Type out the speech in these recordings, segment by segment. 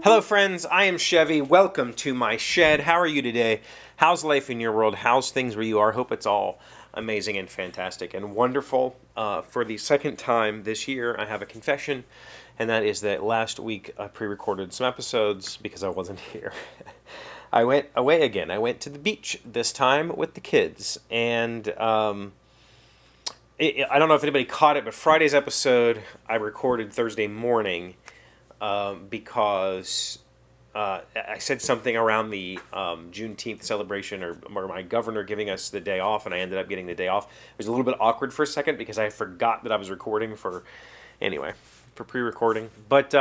Hello, friends. I am Chevee. Welcome to my shed. How are you today? How's life in your world? How's things where you are? Hope it's all amazing and fantastic and wonderful. For the second time this year, I have a confession, and that is that last week I pre-recorded some episodes because I wasn't here. I went away again. I went to the beach this time with the kids, and I don't know if anybody caught it, but Friday's episode I recorded Thursday morning because I said something around the Juneteenth celebration or my governor giving us the day off, and I ended up getting the day off. It was a little bit awkward for a second because I forgot that I was recording for pre-recording. But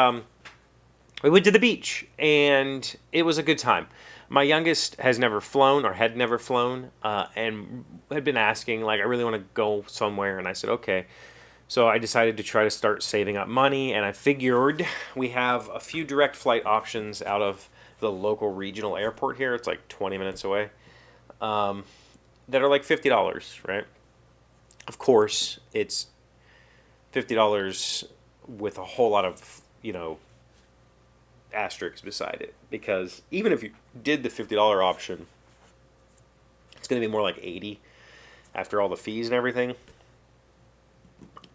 we went to the beach, and it was a good time. My youngest has never flown or had never flown and had been asking, like, I really want to go somewhere, and I said, okay. So I decided to try to start saving up money, and I figured we have a few direct flight options out of the local regional airport here. It's like 20 minutes away, that are like $50, right? Of course, it's $50 with a whole lot of, asterisks beside it, because even if you did the $50 option, it's going to be more like 80 after all the fees and everything.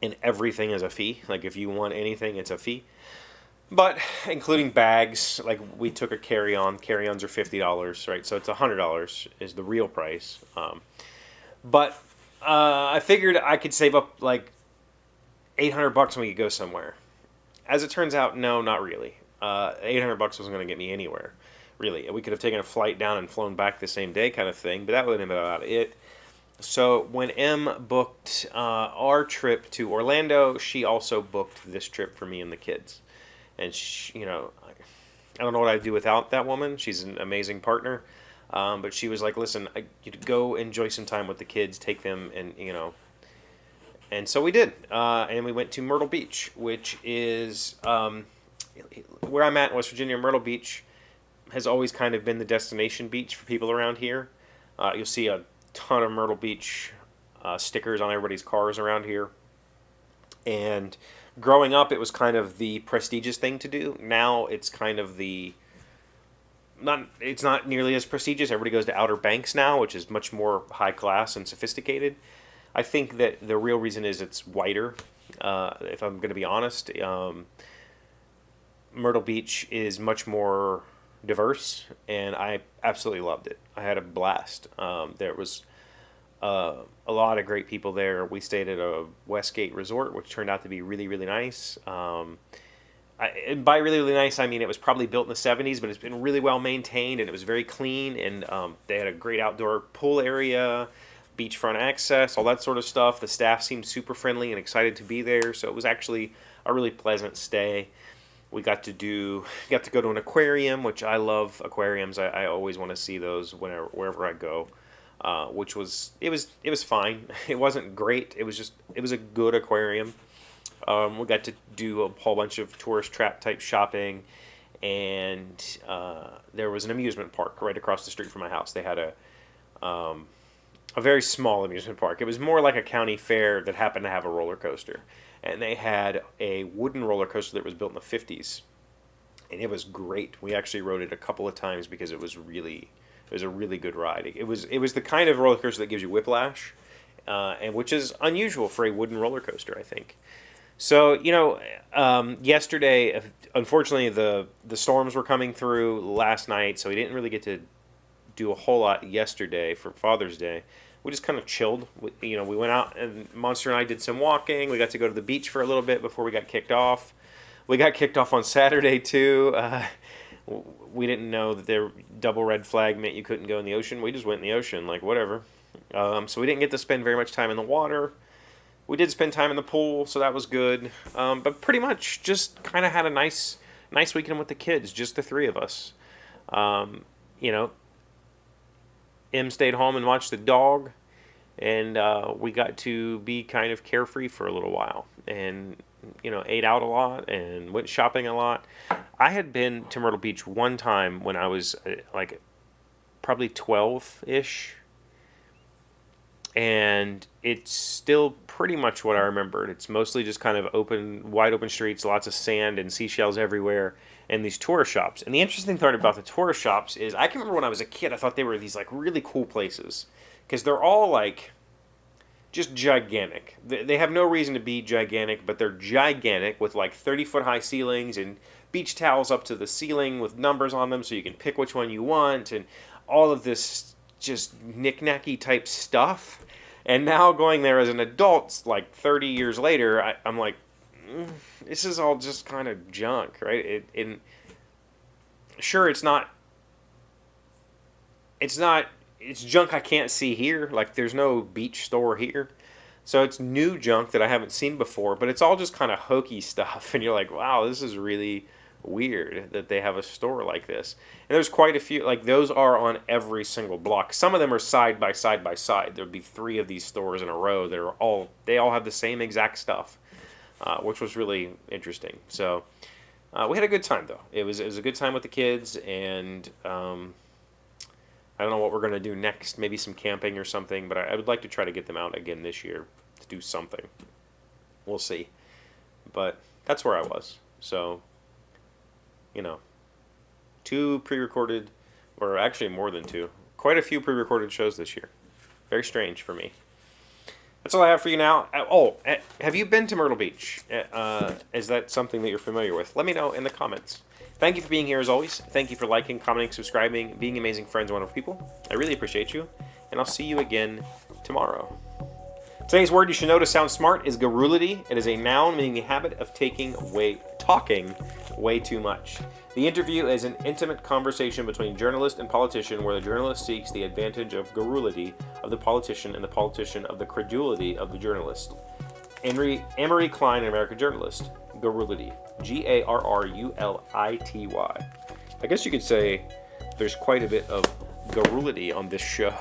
And everything is a fee. Like, if you want anything, it's a fee. But including bags, like we took a carry-on. Carry-ons are $50, right? So it's $100 is the real price. But I figured I could save up like $800 when we could go somewhere. As it turns out, no, not really. $800 wasn't going to get me anywhere, really. We could have taken a flight down and flown back the same day, kind of thing. But that would have been about it. So when Em booked our trip to Orlando, she also booked this trip for me and the kids. And she, I don't know what I'd do without that woman. She's an amazing partner. But she was like, listen, you go enjoy some time with the kids, take them, and And so we did. And we went to Myrtle Beach, which is where I'm at in West Virginia. Myrtle Beach has always kind of been the destination beach for people around here. You'll see a ton of Myrtle Beach stickers on everybody's cars around here. And growing up, it was kind of the prestigious thing to do. Now it's kind of it's not nearly as prestigious. Everybody goes to Outer Banks now, which is much more high class and sophisticated. I think that the real reason is it's whiter. If I'm going to be honest, Myrtle Beach is much more diverse, and I absolutely loved it. I had a blast. There was a lot of great people there. We stayed at a Westgate resort, which turned out to be really, really nice. And by really, really nice, I mean it was probably built in the 70s, but it's been really well maintained, and it was very clean, and they had a great outdoor pool area, beachfront access, all that sort of stuff. The staff seemed super friendly and excited to be there, so it was actually a really pleasant stay. We got to go to an aquarium, which I love aquariums. I always want to see those wherever I go. Which was fine. It wasn't great. It was a good aquarium. We got to do a whole bunch of tourist trap type shopping, and there was an amusement park right across the street from my house. They had a very small amusement park. It was more like a county fair that happened to have a roller coaster. And they had a wooden roller coaster that was built in the 50s. And it was great. We actually rode it a couple of times because it was a really good ride. It was the kind of roller coaster that gives you whiplash, and which is unusual for a wooden roller coaster, I think. So, yesterday, unfortunately, the storms were coming through last night, so we didn't really get to do a whole lot yesterday for Father's Day. We just kind of chilled. We went out, and Monster and I did some walking. We got to go to the beach for a little bit before we got kicked off. We got kicked off on Saturday, too. We didn't know that their double red flag meant you couldn't go in the ocean. We just went in the ocean, like, whatever. So we didn't get to spend very much time in the water. We did spend time in the pool, so that was good. But pretty much just kind of had a nice weekend with the kids, just the three of us. Em stayed home and watched the dog, and we got to be kind of carefree for a little while, and ate out a lot and went shopping a lot. I had been to Myrtle Beach one time when I was like probably 12-ish, and it's still pretty much what I remembered. It's mostly just kind of wide open streets, lots of sand and seashells everywhere, and these tourist shops. And the interesting part about the tourist shops is I can remember when I was a kid, I thought they were these like really cool places because they're all like just gigantic. They have no reason to be gigantic, but they're gigantic with like 30-foot high ceilings and beach towels up to the ceiling with numbers on them so you can pick which one you want and all of this just knick-knacky type stuff. And now going there as an adult, like 30 years later, I'm like, this is all just kind of junk, right? Sure, it's junk I can't see here. Like, there's no beach store here. So it's new junk that I haven't seen before, but it's all just kind of hokey stuff. And you're like, wow, this is really weird that they have a store like this. And there's quite a few, like those are on every single block. Some of them are side by side by side. There would be 3 of these stores in a row that are they all have the same exact stuff, which was really interesting. So we had a good time though. It was a good time with the kids, and I don't know what we're going to do next. Maybe some camping or something, but I would like to try to get them out again this year to do something. We'll see. But that's where I was. So, 2 pre-recorded, or actually more than 2. Quite a few pre-recorded shows this year. Very strange for me. That's all I have for you now. Have you been to Myrtle Beach? Is that something that you're familiar with? Let me know in the comments. Thank you for being here as always. Thank you for liking, commenting, subscribing, being amazing friends, wonderful people. I really appreciate you, and I'll see you again tomorrow. Today's word you should know to sound smart is garrulity. It is a noun meaning the habit of talking way too much. The interview is an intimate conversation between journalist and politician where the journalist seeks the advantage of garrulity of the politician and the politician of the credulity of the journalist. Amory Klein, an American journalist. Garrulity. Garrulity. I guess you could say there's quite a bit of garrulity on this show.